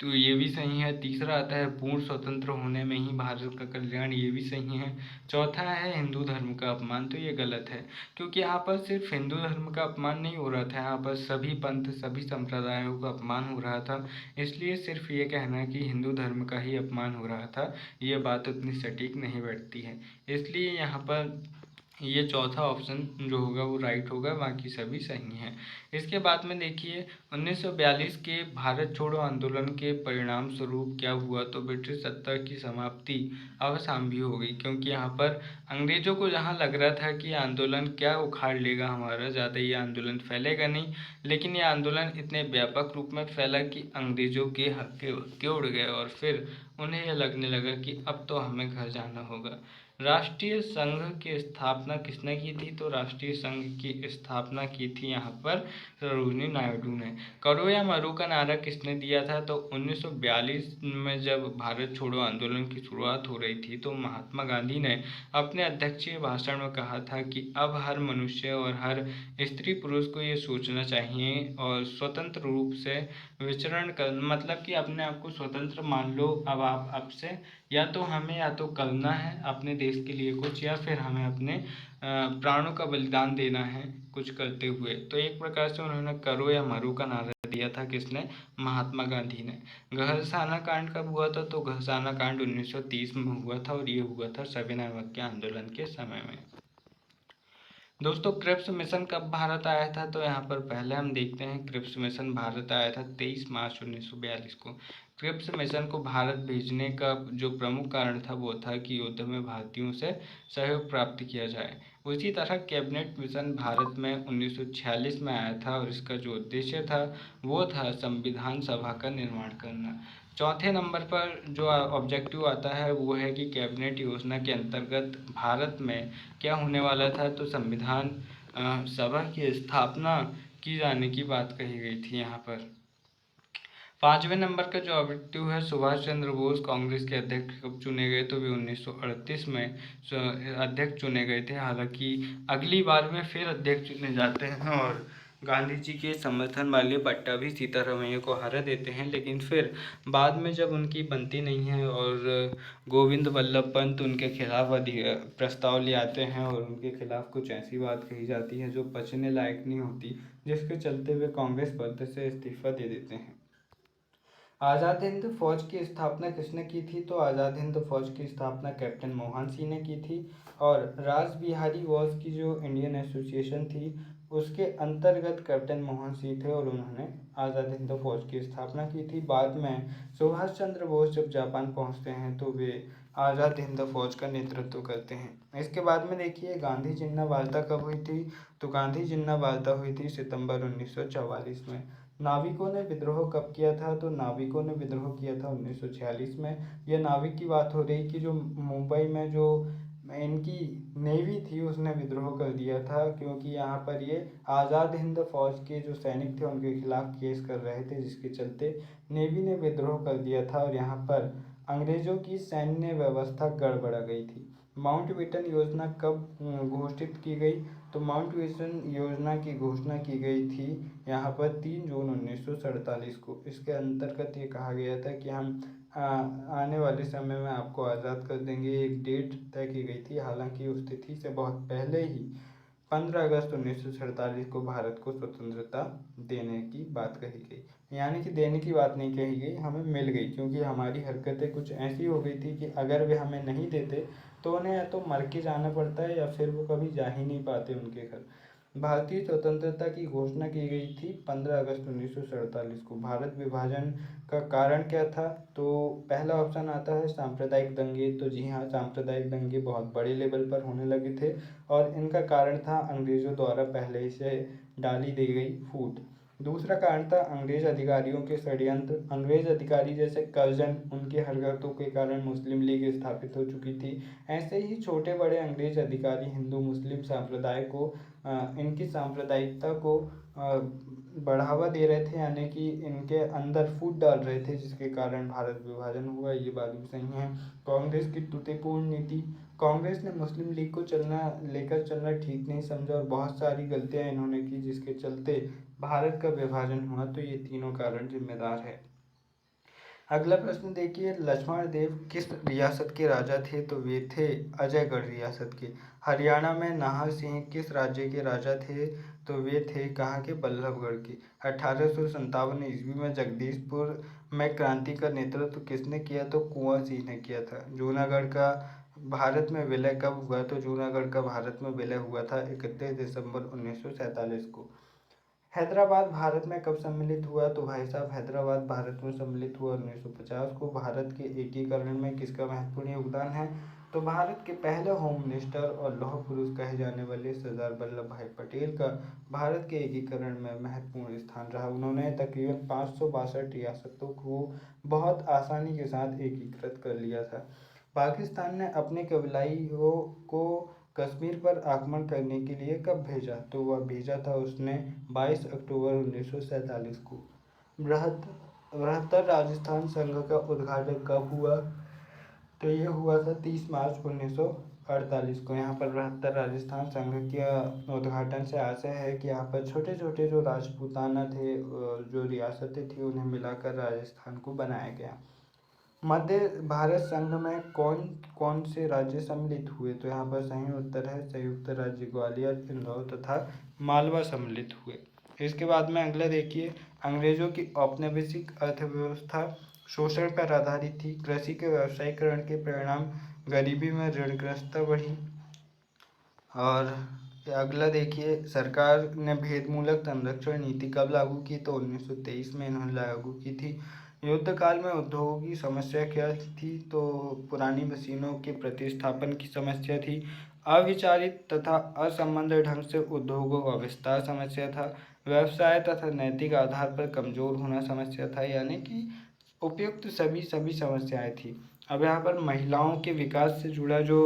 तो ये भी सही है। तीसरा आता है पूर्ण स्वतंत्र होने में ही भारत का कल्याण, ये भी सही है। चौथा है हिंदू धर्म का अपमान, तो ये गलत है, क्योंकि यहाँ पर सिर्फ हिंदू धर्म का अपमान नहीं हो रहा था, यहाँ पर सभी पंथ, सभी संप्रदायों का अपमान हो रहा था। इसलिए सिर्फ ये कहना कि हिंदू धर्म का ही अपमान हो रहा था, ये बात उतनी सटीक नहीं बैठती है। इसलिए यहाँ पर ये चौथा ऑप्शन जो होगा वो राइट होगा, बाकी सभी सही हैं। इसके बाद में देखिए, 1942 के भारत छोड़ो आंदोलन के परिणाम स्वरूप क्या हुआ? तो ब्रिटिश सत्ता की समाप्ति अवसान भी हो गई, क्योंकि यहाँ पर अंग्रेजों को जहाँ लग रहा था कि आंदोलन क्या उखाड़ लेगा हमारा, ज़्यादा ये आंदोलन फैलेगा नहीं, लेकिन ये आंदोलन इतने व्यापक रूप में फैला कि अंग्रेजों के हक्के उड़ गए, और फिर उन्हें यह लगने लगा कि अब तो हमें घर जाना होगा। राष्ट्रीय संघ की स्थापना किसने की थी? तो राष्ट्रीय संघ की स्थापना की थी यहाँ पर सरोजिनी नायडू ने। करो या मरो का नारा किसने दिया था? तो 1942 में जब भारत छोड़ो आंदोलन की शुरुआत हो रही थी तो महात्मा गांधी ने अपने अध्यक्षीय भाषण में कहा था कि अब हर मनुष्य और हर स्त्री पुरुष को ये सोचना चाहिए और स्वतंत्र रूप से विचरण कर, मतलब कि अपने आप को स्वतंत्र मान लो। अब आप अब से या तो करना है अपने देश के लिए कुछ, या फिर हमें अपने प्राणों का बलिदान देना है कुछ करते हुए। तो एक प्रकार से उन्होंने करो या मरो का नारा दिया था। किसने? महात्मा गांधी ने। घरसाना कांड कब हुआ था? तो घरसाना कांड 1930 में हुआ था और ये हुआ था सविनय अवज्ञा आंदोलन के समय में। दोस्तों, क्रिप्स मिशन कब भारत आया था? तो यहाँ पर पहले हम देखते हैं क्रिप्स मिशन भारत आया था 23 मार्च 1942 को। क्रिप्स मिशन को भारत भेजने का जो प्रमुख कारण था वो था कि युद्ध में भारतीयों से सहयोग प्राप्त किया जाए। उसी तरह कैबिनेट मिशन भारत में 1946 में आया था और इसका जो उद्देश्य था वो था संविधान सभा का निर्माण करना। चौथे नंबर पर जो ऑब्जेक्टिव आता है वो है कि कैबिनेट योजना के अंतर्गत भारत में क्या होने वाला था? तो संविधान सभा की स्थापना की जाने की बात कही गई थी यहाँ पर। पांचवें नंबर का जो ऑब्जेक्टिव है, सुभाष चंद्र बोस कांग्रेस के अध्यक्ष कब चुने गए? तो वे 1938 में अध्यक्ष चुने गए थे। हालांकि अगली बार में फिर अध्यक्ष चुने जाते हैं और गांधी जी के समर्थन वाले पट्टाभी सीतारमैया को हरा देते हैं, लेकिन फिर बाद में जब उनकी बनती नहीं है और गोविंद वल्लभ पंत उनके खिलाफ प्रस्ताव ले आते हैं और उनके खिलाफ कुछ ऐसी बात कही जाती है जो पचने लायक नहीं होती, जिसके चलते वे कांग्रेस पद से इस्तीफा दे देते हैं। आज़ाद हिंद फौज की स्थापना किसने की थी? तो आज़ाद हिंद फौज की स्थापना कैप्टन मोहन सिंह ने की थी और रास बिहारी बोस की जो इंडियन एसोसिएशन थी उसके अंतर्गत कैप्टन मोहन सिंह थे और उन्होंने आज़ाद हिंद फौज की स्थापना की थी। बाद में सुभाष चंद्र बोस जब जापान पहुंचते हैं तो वे आज़ाद हिंद फौज का नेतृत्व करते हैं। इसके बाद में देखिए गांधी जिन्ना वार्ता कब हुई थी? तो गांधी जिन्ना वार्ता हुई थी सितंबर 1944 में। नाविकों ने विद्रोह कब किया था? तो नाविकों ने विद्रोह किया था 1946 में। यह नाविक की बात हो रही कि जो मुंबई में जो इनकी नेवी थी उसने विद्रोह कर दिया था, क्योंकि यहाँ पर ये आज़ाद हिंद फौज के जो सैनिक थे उनके खिलाफ केस कर रहे थे, जिसके चलते नेवी ने विद्रोह कर दिया था और यहाँ पर अंग्रेज़ों की सैन्य व्यवस्था गड़बड़ा गई थी। माउंटबेटन योजना कब घोषित की गई? तो माउंटबेटन योजना की घोषणा की गई थी यहाँ पर 3 जून 1947 को। इसके अंतर्गत ये कहा गया था कि हम आने वाले समय में आपको आज़ाद कर देंगे। एक डेट तय की गई थी, हालांकि उस तिथि से बहुत पहले ही 15 अगस्त 1947 को भारत को स्वतंत्रता देने की बात कही गई। यानी कि देने की बात नहीं कही गई, हमें मिल गई, क्योंकि हमारी हरकतें कुछ ऐसी हो गई थी कि अगर वे हमें नहीं देते तो उन्हें या तो मर के जाना पड़ता है या फिर वो कभी जा ही नहीं पाते उनके घर। भारतीय स्वतंत्रता की घोषणा की गई थी 15 अगस्त 1947 को। भारत विभाजन का कारण क्या था? तो पहला ऑप्शन आता है सांप्रदायिक दंगे। तो जी हाँ, सांप्रदायिक दंगे बहुत बड़े लेवल पर होने लगे थे और इनका कारण था अंग्रेज़ों द्वारा पहले से डाली दी गई फूट। दूसरा कारण था अंग्रेज अधिकारियों के षड्यंत्र। अंग्रेज अधिकारी जैसे कर्जन, उनकी हरकतों के कारण मुस्लिम लीग स्थापित हो चुकी थी। ऐसे ही छोटे बड़े अंग्रेज अधिकारी हिंदू मुस्लिम संप्रदाय को इनकी सांप्रदायिकता को बढ़ावा दे रहे थे, यानी कि इनके अंदर फूट डाल रहे थे, जिसके कारण भारत विभाजन हुआ। ये बात भी सही है। कांग्रेस की त्रुटिपूर्ण नीति। कांग्रेस ने मुस्लिम लीग को लेकर चलना ठीक नहीं समझा और बहुत सारी गलतियां इन्होंने की, जिसके चलते भारत का विभाजन हुआ। तो ये तीनों कारण जिम्मेदार है। अगला प्रश्न देखिए, लक्ष्मण देव किस रियासत के राजा थे? तो वे थे अजयगढ़ रियासत के। हरियाणा में नाहर सिंह किस राज्य के राजा थे? तो वे थे कहाँ के? बल्लभगढ़ के। 1857 ईस्वी में जगदीशपुर में क्रांति का नेतृत्व किसने किया? तो कुंवर सिंह ने किया था। जूनागढ़ का भारत में विलय कब हुआ? तो जूनागढ़ का भारत में विलय हुआ था 31 दिसंबर 1947 को। हैदराबाद भारत में कब सम्मिलित हुआ? तो भाई साहब, हैदराबाद भारत में सम्मिलित हुआ 1950 को। भारत के एकीकरण में किसका महत्वपूर्ण योगदान है? तो भारत के पहले होम मिनिस्टर और लौह पुरुष कहे जाने वाले सरदार वल्लभ भाई पटेल का भारत के एकीकरण में महत्वपूर्ण स्थान रहा। उन्होंने तकरीबन 562 रियासतों को बहुत आसानी के साथ एकीकृत कर लिया था। पाकिस्तान ने अपने कबीलाइयों को कश्मीर पर आक्रमण करने के लिए कब भेजा? तो वह भेजा था उसने 22 अक्टूबर 1947 को। बृहत्तर राजस्थान संघ का उद्घाटन कब हुआ? तो ये हुआ था 30 मार्च 1948 को। यहाँ पर बृहत्तर राजस्थान संघ के उद्घाटन से आशय है कि यहाँ पर छोटे छोटे जो राजपूताना थे, जो रियासतें थी, उन्हें मिलाकर राजस्थान को बनाया गया। मध्य भारत संघ में कौन कौन से राज्य सम्मिलित हुए? तो यहाँ पर सही उत्तर है संयुक्त राज्य ग्वालियर, इंदौर तथा मालवा सम्मिलित हुए। इसके बाद में अगला देखिए, अंग्रेजों की औपनिवेशिक अर्थव्यवस्था शोषण पर आधारित थी। कृषि के व्यावसायीकरण के परिणाम गरीबी में ऋणग्रस्तता बढ़ी। और अगला देखिए, सरकार ने भेदमूलक संरक्षण नीति कब लागू की? तो 1923 में इन्होंने लागू की थी। युद्ध काल में उद्योगों की समस्या क्या थी? तो पुरानी मशीनों के प्रतिस्थापन की समस्या थी। अविचारित तथा असंबद्ध ढंग से उद्योगों का विस्तार समस्या था। व्यवसाय तथा नैतिक आधार पर कमजोर होना समस्या था। यानी कि उपयुक्त सभी सभी समस्याएं थी। अब यहाँ पर महिलाओं के विकास से जुड़ा जो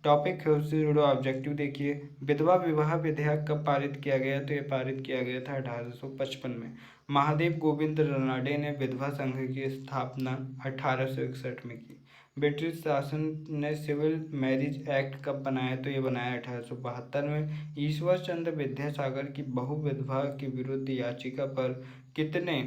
टॉपिक है उससे जुड़ा ऑब्जेक्टिव देखिए। विधवा विवाह विधेयक कब पारित किया गया? तो ये पारित किया गया था 1855 में। महादेव गोविंद रानडे ने विधवा संघ की स्थापना 1861 में की। ब्रिटिश शासन ने सिविल मैरिज एक्ट कब बनाया? तो ये बनाया 1872 में। ईश्वर चंद्र विद्यासागर की बहु विधवा के विरुद्ध याचिका पर कितने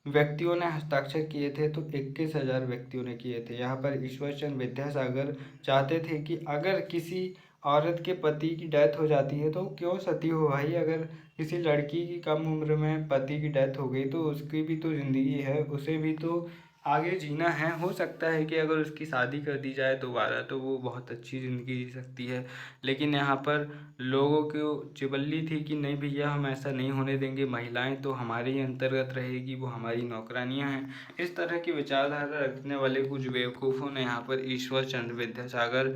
व्यक्तियों ने हस्ताक्षर किए थे? तो 21,000 व्यक्तियों ने किए थे। यहाँ पर ईश्वरचंद विद्यासागर चाहते थे कि अगर किसी औरत के पति की डेथ हो जाती है तो क्यों सती हो भाई, अगर किसी लड़की की कम उम्र में पति की डेथ हो गई तो उसकी भी तो ज़िंदगी है, उसे भी तो आगे जीना है। हो सकता है कि अगर उसकी शादी कर दी जाए दोबारा तो वो बहुत अच्छी ज़िंदगी जी सकती है, लेकिन यहाँ पर लोगों को चिबल्ली थी कि नहीं भैया हम ऐसा नहीं होने देंगे, महिलाएं तो हमारे ही अंतर्गत रहेगी, वो हमारी नौकरानियां हैं। इस तरह की विचारधारा रखने वाले कुछ बेवकूफ़ों ने यहाँ पर ईश्वर चंद्र विद्यासागर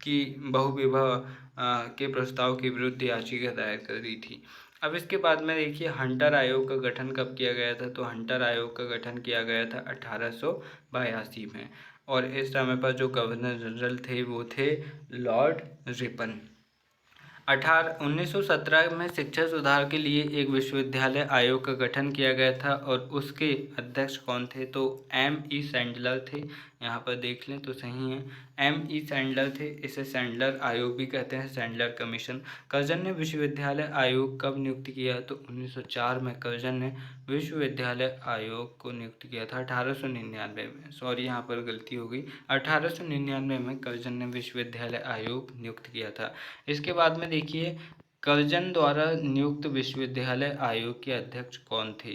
की बहुविवाह के प्रस्ताव के विरुद्ध याचिका दायर कर दी थी। अब इसके बाद में देखिए, हंटर आयोग का गठन कब किया गया था? तो हंटर आयोग का गठन किया गया था 1882 में। और इस समय पर जो गवर्नर जनरल थे वो थे लॉर्ड रिपन। 1917 में शिक्षा सुधार के लिए एक विश्वविद्यालय आयोग का गठन किया गया था और उसके अध्यक्ष कौन थे? तो M.E. सैंडलर थे। यहाँ पर देख लें तो सही है, M.E. सैंडलर थे। इसे सैंडलर आयोग भी कहते हैं, सैंडलर कमीशन। कर्जन ने विश्वविद्यालय आयोग कब नियुक्त किया? तो 1904 में कर्जन ने विश्वविद्यालय आयोग को नियुक्त किया था। 1899 में, सॉरी यहाँ पर गलती हो गई, 1899 में कर्जन ने विश्वविद्यालय आयोग नियुक्त किया था। इसके बाद में देखिए, कर्जन द्वारा नियुक्त विश्वविद्यालय आयोग के अध्यक्ष कौन थे?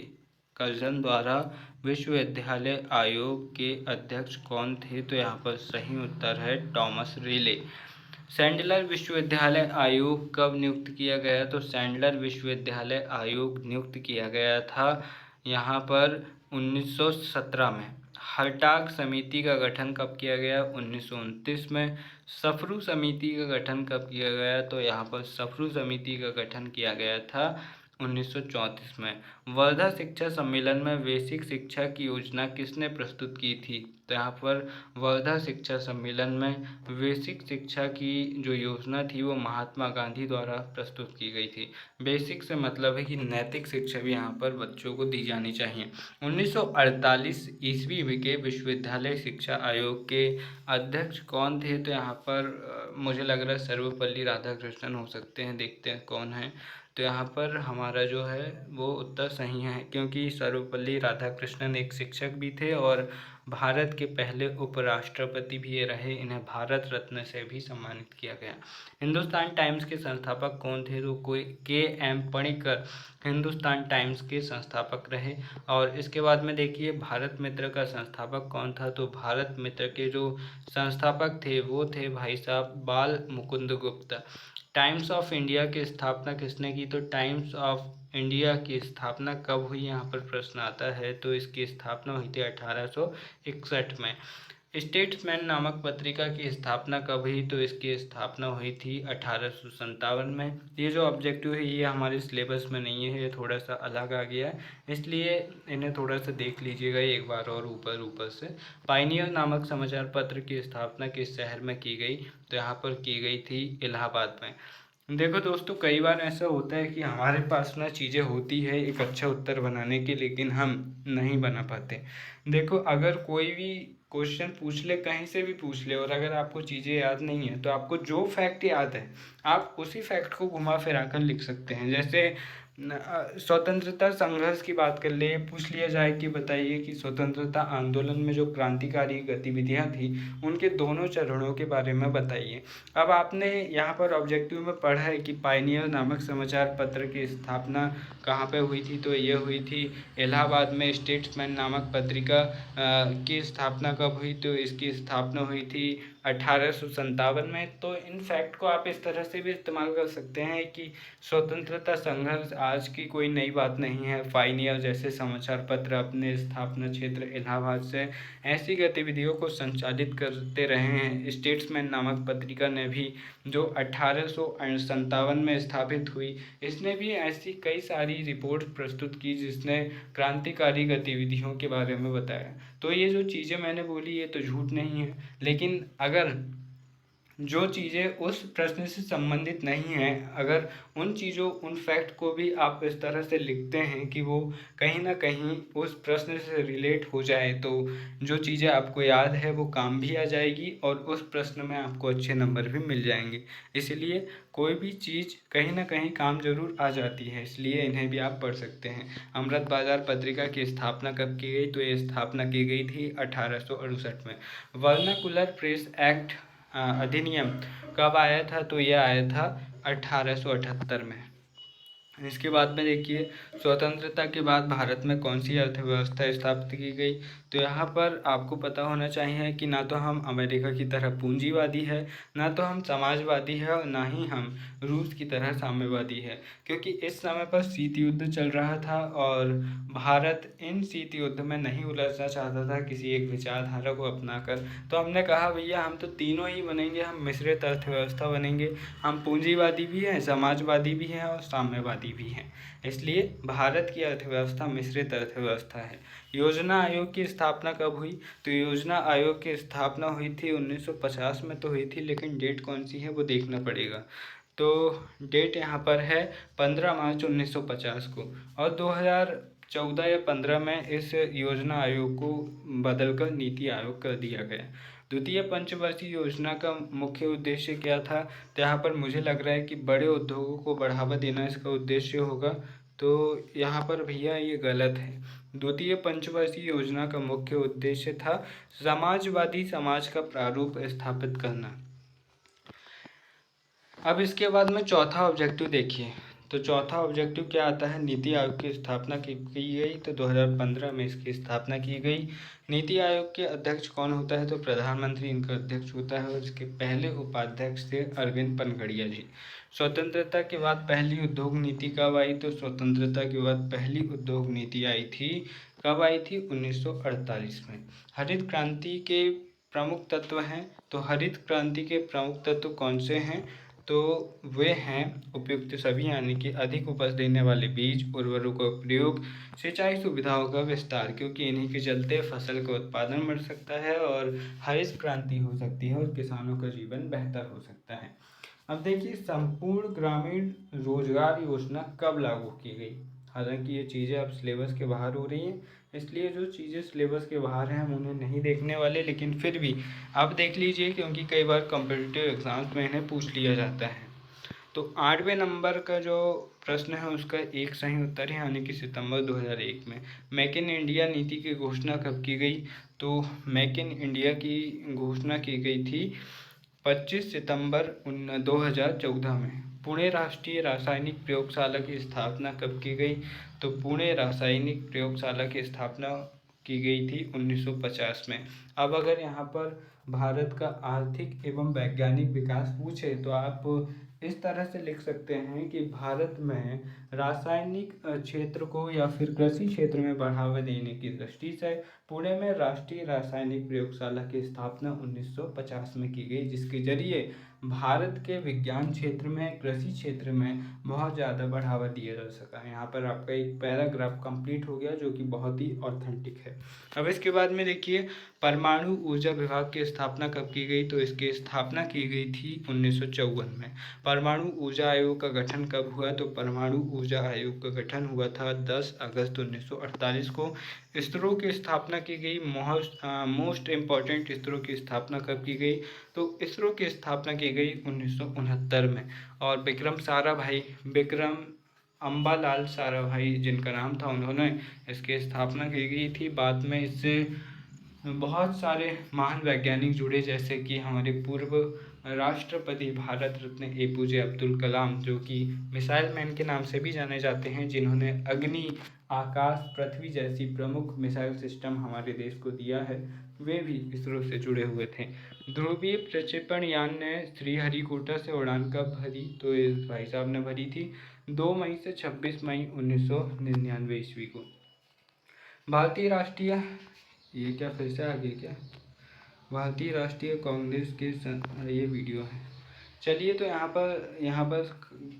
कर्जन द्वारा विश्वविद्यालय आयोग के अध्यक्ष कौन थे? तो यहाँ पर सही उत्तर है टॉमस रेले। सैंडलर विश्वविद्यालय आयोग कब नियुक्त किया गया? तो सैंडलर विश्वविद्यालय आयोग नियुक्त किया गया था यहाँ पर 1917 में। हर्टाग समिति का गठन कब किया गया? 1929 में। सफरू समिति का गठन कब किया गया? तो यहाँ पर सफरू समिति का गठन किया गया था 1934 में। वर्धा शिक्षा सम्मेलन में बेसिक शिक्षा की योजना किसने प्रस्तुत की थी? तो यहाँ पर वर्धा शिक्षा सम्मेलन में बेसिक शिक्षा की जो योजना थी वो महात्मा गांधी द्वारा प्रस्तुत की गई थी। बेसिक से मतलब है कि नैतिक शिक्षा भी यहाँ पर बच्चों को दी जानी चाहिए। 1948 ईस्वी के विश्वविद्यालय शिक्षा आयोग के अध्यक्ष कौन थे? तो यहाँ पर मुझे लग रहा है सर्वपल्ली राधाकृष्णन हो सकते हैं, देखते हैं कौन है। तो यहाँ पर हमारा जो है वो उत्तर सही है, क्योंकि सर्वपल्ली राधाकृष्णन एक शिक्षक भी थे और भारत के पहले उपराष्ट्रपति भी ये रहे। इन्हें भारत रत्न से भी सम्मानित किया गया। हिंदुस्तान टाइम्स के संस्थापक कौन थे? तो कोई K.M. पणिकर हिंदुस्तान टाइम्स के संस्थापक रहे। और इसके बाद में देखिए, भारत मित्र का संस्थापक कौन था? तो भारत मित्र के जो संस्थापक थे वो थे भाई साहब बाल Mukund Gupta. Times of India की स्थापना किसने की? तो टाइम्स ऑफ इंडिया की स्थापना कब हुई, यहाँ पर प्रश्न आता है। तो इसकी स्थापना हुई थी 1861 में। स्टेट्समैन नामक पत्रिका की स्थापना कब हुई? तो इसकी स्थापना हुई थी 1857 में। ये जो ऑब्जेक्टिव है ये हमारे सिलेबस में नहीं है, ये थोड़ा सा अलग आ गया है, इसलिए इन्हें थोड़ा सा देख लीजिएगा एक बार और ऊपर ऊपर से। पायनियर नामक समाचार पत्र की स्थापना किस शहर में की गई? तो यहाँ पर की गई थी इलाहाबाद में। देखो दोस्तों, कई बार ऐसा होता है कि हमारे पास ना चीज़ें होती है एक अच्छा उत्तर बनाने की, लेकिन हम नहीं बना पाते। देखो, अगर कोई भी क्वेश्चन पूछ ले, कहीं से भी पूछ ले, और अगर आपको चीज़ें याद नहीं है तो आपको जो फैक्ट याद है आप उसी फैक्ट को घुमा फिरा कर लिख सकते हैं। जैसे स्वतंत्रता संघर्ष की बात कर ले, पूछ लिया जाए कि बताइए कि स्वतंत्रता आंदोलन में जो क्रांतिकारी गतिविधियां थी उनके दोनों चरणों के बारे में बताइए। अब आपने यहाँ पर ऑब्जेक्टिव में पढ़ा है कि पायनियर नामक समाचार पत्र की स्थापना कहाँ पे हुई थी? तो ये हुई थी इलाहाबाद में। स्टेट्समैन नामक पत्रिका की स्थापना कब हुई? तो इसकी स्थापना हुई थी 1857 में। तो इन फैक्ट को आप इस तरह से भी इस्तेमाल कर सकते हैं कि स्वतंत्रता संघर्ष आज की कोई नई बात नहीं है। पायनियर जैसे समाचार पत्र अपने स्थापना क्षेत्र इलाहाबाद से ऐसी गतिविधियों को संचालित करते रहे हैं। स्टेट्समैन नामक पत्रिका ने भी, जो 1857 में स्थापित हुई, इसने भी ऐसी कई सारी रिपोर्ट प्रस्तुत की जिसने क्रांतिकारी गतिविधियों के बारे में बताया। तो ये जो चीज़ें मैंने बोली ये तो झूठ नहीं है, लेकिन अगर जो चीज़ें उस प्रश्न से संबंधित नहीं हैं, अगर उन चीज़ों उन फैक्ट को भी आप इस तरह से लिखते हैं कि वो कहीं ना कहीं उस प्रश्न से रिलेट हो जाए, तो जो चीज़ें आपको याद है वो काम भी आ जाएगी और उस प्रश्न में आपको अच्छे नंबर भी मिल जाएंगे। इसलिए कोई भी चीज़ कहीं ना कहीं काम जरूर आ जाती है, इसलिए इन्हें भी आप पढ़ सकते हैं। अमृत बाजार पत्रिका की स्थापना कब की गई? तो ये स्थापना की गई थी 1868 में। वर्नाकुलर प्रेस एक्ट अधिनियम कब आया था? तो यह आया था 1878 में। इसके बाद में देखिए, स्वतंत्रता के बाद भारत में कौन सी अर्थव्यवस्था स्थापित की गई? तो यहाँ पर आपको पता होना चाहिए कि ना तो हम अमेरिका की तरह पूंजीवादी है, ना तो हम समाजवादी है, और ना ही हम रूस की तरह साम्यवादी है, क्योंकि इस समय पर शीत युद्ध चल रहा था और भारत इन शीत युद्ध में नहीं उलझना चाहता था किसी एक विचारधारा को अपनाकर। तो हमने कहा भैया हम तो तीनों ही बनेंगे, हम मिश्रित अर्थव्यवस्था बनेंगे, हम पूंजीवादी भी हैं, समाजवादी भी हैं और साम्यवादी भी हैं। इसलिए भारत की अर्थव्यवस्था मिश्रित अर्थव्यवस्था है। योजना आयोग की स्थापना कब हुई? तो योजना आयोग की स्थापना हुई थी 1950 में तो हुई थी, लेकिन डेट कौन सी है वो देखना पड़ेगा। तो डेट यहाँ पर है 15 मार्च 1950 को, और 2014 या 15 में इस योजना आयोग को बदलकर नीति आयोग कर दिया गया। द्वितीय पंचवर्षीय योजना का मुख्य उद्देश्य क्या था? तो यहाँ पर मुझे लग रहा है कि बड़े उद्योगों को बढ़ावा देना इसका उद्देश्य होगा, तो यहाँ पर भैया ये गलत है। द्वितीय पंचवर्षीय योजना का मुख्य उद्देश्य था समाजवादी समाज का प्रारूप स्थापित करना। अब इसके बाद में चौथा ऑब्जेक्टिव देखिए, तो चौथा ऑब्जेक्टिव क्या आता है? नीति आयोग की स्थापना की गई, तो 2015 में इसकी स्थापना की गई। नीति आयोग के अध्यक्ष कौन होता है? तो प्रधानमंत्री इनका अध्यक्ष होता है, और इसके पहले उपाध्यक्ष थे अरविंद पनगड़िया जी। स्वतंत्रता के बाद पहली उद्योग नीति कब आई? तो स्वतंत्रता के बाद पहली उद्योग नीति आई थी, कब आई थी? 1948 में। हरित क्रांति के प्रमुख तत्व हैं, तो हरित क्रांति के प्रमुख तत्व कौन से हैं? तो वे हैं उपयुक्त सभी, यानी कि अधिक उपज देने वाले बीज, उर्वरकों का प्रयोग, सिंचाई सुविधाओं का विस्तार, क्योंकि इन्हीं के चलते फसल का उत्पादन बढ़ सकता है और हरित क्रांति हो सकती है और किसानों का जीवन बेहतर हो सकता है। अब देखिए, संपूर्ण ग्रामीण रोजगार योजना कब लागू की गई? हालांकि ये चीज़ें अब सिलेबस के बाहर हो रही हैं, इसलिए जो चीज़ें सिलेबस के बाहर हैं हम उन्हें नहीं देखने वाले, लेकिन फिर भी आप देख लीजिए, क्योंकि कई बार कॉम्पिटिटिव एग्जाम्स में इन्हें पूछ लिया जाता है। तो 8वें नंबर का जो प्रश्न है उसका एक सही उत्तर है, यानी कि सितंबर 2001 में। मेक इन इंडिया नीति की घोषणा कब की गई? तो मेक इन इंडिया की घोषणा की गई थी 25 सितंबर 2014 में। पुणे राष्ट्रीय रासायनिक प्रयोगशाला की स्थापना कब की गई? तो पुणे रासायनिक प्रयोगशाला की स्थापना की गई थी 1950 में। अब अगर यहाँ पर भारत का आर्थिक एवं वैज्ञानिक विकास पूछे तो आप इस तरह से लिख सकते हैं कि भारत में रासायनिक क्षेत्र को या फिर कृषि क्षेत्र में बढ़ावा देने की दृष्टि से पुणे में राष्ट्रीय रासायनिक प्रयोगशाला की स्थापना 1950 में की गई, जिसके जरिए भारत के विज्ञान क्षेत्र में, कृषि क्षेत्र में बहुत ज़्यादा बढ़ावा दिया जा सका। यहाँ पर आपका एक पैराग्राफ कंप्लीट हो गया जो कि बहुत ही ऑथेंटिक है। अब इसके बाद में देखिए परमाणु ऊर्जा विभाग की स्थापना कब की गई, तो इसकी स्थापना की गई थी 1954 में। परमाणु ऊर्जा आयोग का गठन कब हुआ, तो परमाणु ऊर्जा आयोग का गठन हुआ था 10 अगस्त 1948 को। इसरो की स्थापना की गई। मोस्ट इम्पॉर्टेंट इसरो की स्थापना कब की गई, तो इसरो की स्थापना की गई 1969 में। और विक्रम अम्बालाल साराभाई जिनका नाम था, उन्होंने इसकी स्थापना की गई थी। बाद में इससे बहुत सारे महान वैज्ञानिक जुड़े, जैसे कि हमारे पूर्व राष्ट्रपति भारत रत्न APJ अब्दुल कलाम, जो कि मिसाइल मैन के नाम से भी जाने जाते हैं, जिन्होंने अग्नि, आकाश, पृथ्वी जैसी प्रमुख मिसाइल सिस्टम हमारे देश को दिया है, वे भी इसरो से जुड़े हुए थे। ध्रुवीय प्रक्षेपण यान ने श्रीहरिकोटा से उड़ान कब भरी, तो इस भाई साहब ने भरी थी 2 मई से 26 मई 1999 ईस्वी को। भारतीय राष्ट्रीय ये क्या फिर से आ गई क्या, भारतीय राष्ट्रीय कांग्रेस के ये वीडियो है। चलिए, तो यहाँ पर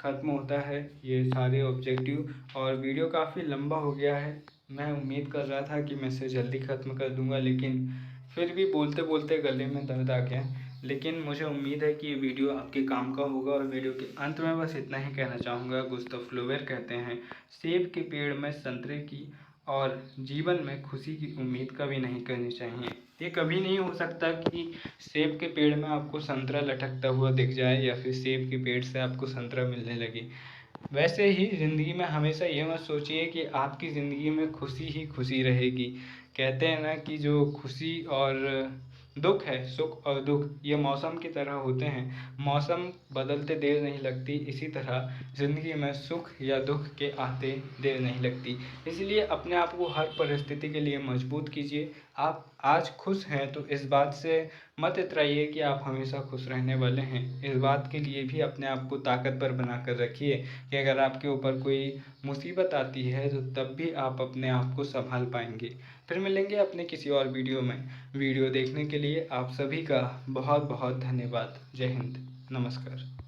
ख़त्म होता है ये सारे ऑब्जेक्टिव, और वीडियो काफ़ी लंबा हो गया है। मैं उम्मीद कर रहा था कि मैं इसे जल्दी ख़त्म कर दूंगा, लेकिन फिर भी बोलते बोलते गले में दर्द आ गया। लेकिन मुझे उम्मीद है कि ये वीडियो आपके काम का होगा। और वीडियो के अंत में बस इतना ही कहना चाहूँगा, गुस्ताव फ्लोबेर कहते हैं, सेब के पेड़ में संतरे की और जीवन में खुशी की उम्मीद कभी नहीं करनी चाहिए। ये कभी नहीं हो सकता कि सेब के पेड़ में आपको संतरा लटकता हुआ दिख जाए या फिर सेब के पेड़ से आपको संतरा मिलने लगे। वैसे ही ज़िंदगी में हमेशा ये मत सोचिए कि आपकी ज़िंदगी में खुशी ही खुशी रहेगी। कहते हैं ना कि जो खुशी और दुख है, सुख और दुख, ये मौसम की तरह होते हैं। मौसम बदलते देर नहीं लगती, इसी तरह ज़िंदगी में सुख या दुख के आते देर नहीं लगती। इसलिए अपने आप को हर परिस्थिति के लिए मजबूत कीजिए। आप आज खुश हैं तो इस बात से मत इतराइए कि आप हमेशा खुश रहने वाले हैं। इस बात के लिए भी अपने आप को ताकतवर बनाकर रखिए कि अगर आपके ऊपर कोई मुसीबत आती है तो तब भी आप अपने आप को संभाल पाएंगे। फिर मिलेंगे अपने किसी और वीडियो में। वीडियो देखने के लिए आप सभी का बहुत बहुत धन्यवाद। जय हिंद, नमस्कार।